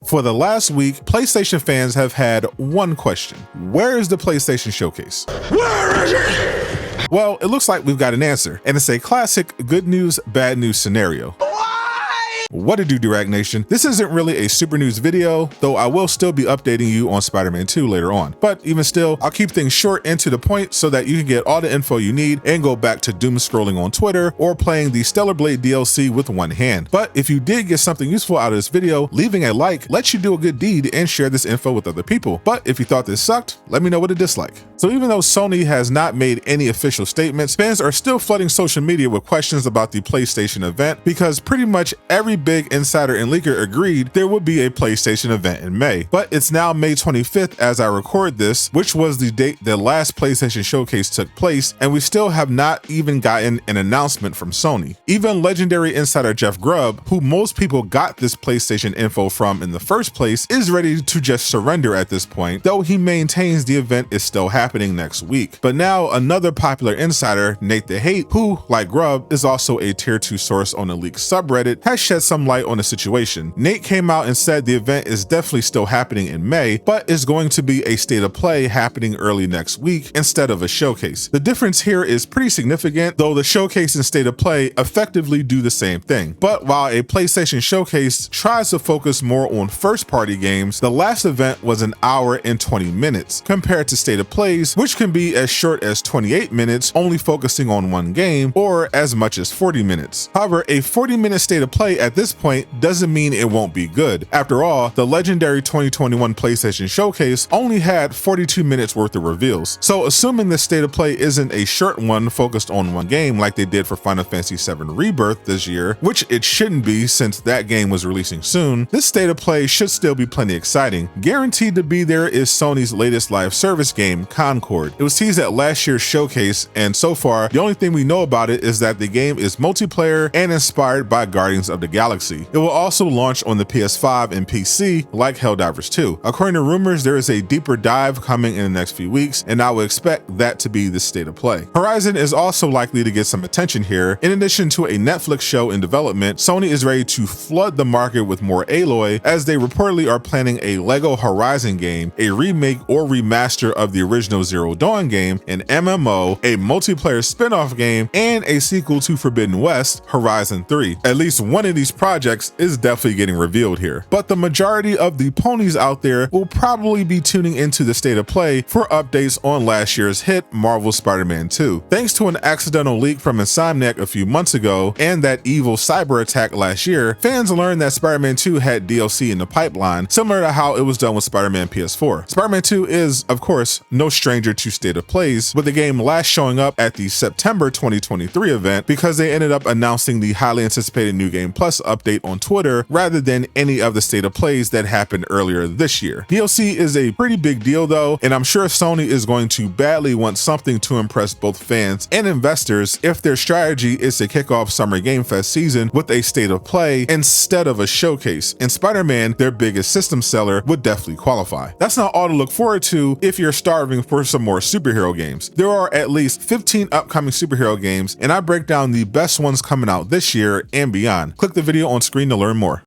For the last week, PlayStation fans have had one question. Where is the PlayStation Showcase? Where is it? Well, it looks like we've got an answer, and it's a classic good news, bad news scenario. What it do, Durag Nation? This isn't really a super news video, though I will still be updating you on Spider-Man 2 later on. But even still, I'll keep things short and to the point so that you can get all the info you need and go back to doom scrolling on Twitter or playing the Stellar Blade DLC with one hand. But if you did get something useful out of this video, leaving a like lets you do a good deed and share this info with other people. But if you thought this sucked, let me know what it disliked. So even though Sony has not made any official statements, fans are still flooding social media with questions about the PlayStation event because pretty much every big insider and leaker agreed there would be a PlayStation event in May. But it's now May 25th as I record this, which was the date the last PlayStation Showcase took place, and we still have not even gotten an announcement from Sony. Even legendary insider Jeff Grubb, who most people got this PlayStation info from in the first place, is ready to just surrender at this point, though he maintains the event is still happening next week. But now another popular insider, NateTheHate, who, like Grubb, is also a tier 2 source on the leaked subreddit, has shed some light on the situation. Nate came out and said the event is definitely still happening in May, but is going to be a state of play happening early next week instead of a showcase. The difference here is pretty significant, though the showcase and state of play effectively do the same thing. But while a PlayStation Showcase tries to focus more on first-party games, the last event was an hour and 20 minutes, compared to state of plays, which can be as short as 28 minutes, only focusing on one game, or as much as 40 minutes. However, a 40-minute state of play at this point doesn't mean it won't be good. After all, the legendary 2021 PlayStation Showcase only had 42 minutes worth of reveals. So assuming the state of play isn't a short one focused on one game like they did for Final Fantasy VII Rebirth this year, which it shouldn't be since that game was releasing soon, this state of play should still be plenty exciting. Guaranteed to be there is Sony's latest live service game, Concord. It was teased at last year's showcase, and so far, the only thing we know about it is that the game is multiplayer and inspired by Guardians of the Galaxy. It will also launch on the PS5 and PC like Helldivers 2. According to rumors, there is a deeper dive coming in the next few weeks, and I would expect that to be the state of play. Horizon is also likely to get some attention here. In addition to a Netflix show in development, Sony is ready to flood the market with more Aloy, as they reportedly are planning a LEGO Horizon game, a remake or remaster of the original Zero Dawn game, an MMO, a multiplayer spin-off game, and a sequel to Forbidden West, Horizon 3. At least one of these projects is definitely getting revealed here. But the majority of the ponies out there will probably be tuning into the state of play for updates on last year's hit, Marvel's Spider-Man 2. Thanks to an accidental leak from Insomniac a few months ago and that evil cyber attack last year, fans learned that Spider-Man 2 had DLC in the pipeline, similar to how it was done with Spider-Man PS4. Spider-Man 2 is, of course, no stranger to state of plays, with the game last showing up at the September 2023 event because they ended up announcing the highly anticipated New Game Plus update on Twitter rather than any of the state of plays that happened earlier this year. DLC is a pretty big deal though, and I'm sure Sony is going to badly want something to impress both fans and investors if their strategy is to kick off Summer Game Fest season with a state of play instead of a showcase. And Spider-Man, their biggest system seller, would definitely qualify. That's not all to look forward to if you're starving for some more superhero games. There are at least 15 upcoming superhero games, and I break down the best ones coming out this year and beyond. Click the video on screen to learn more.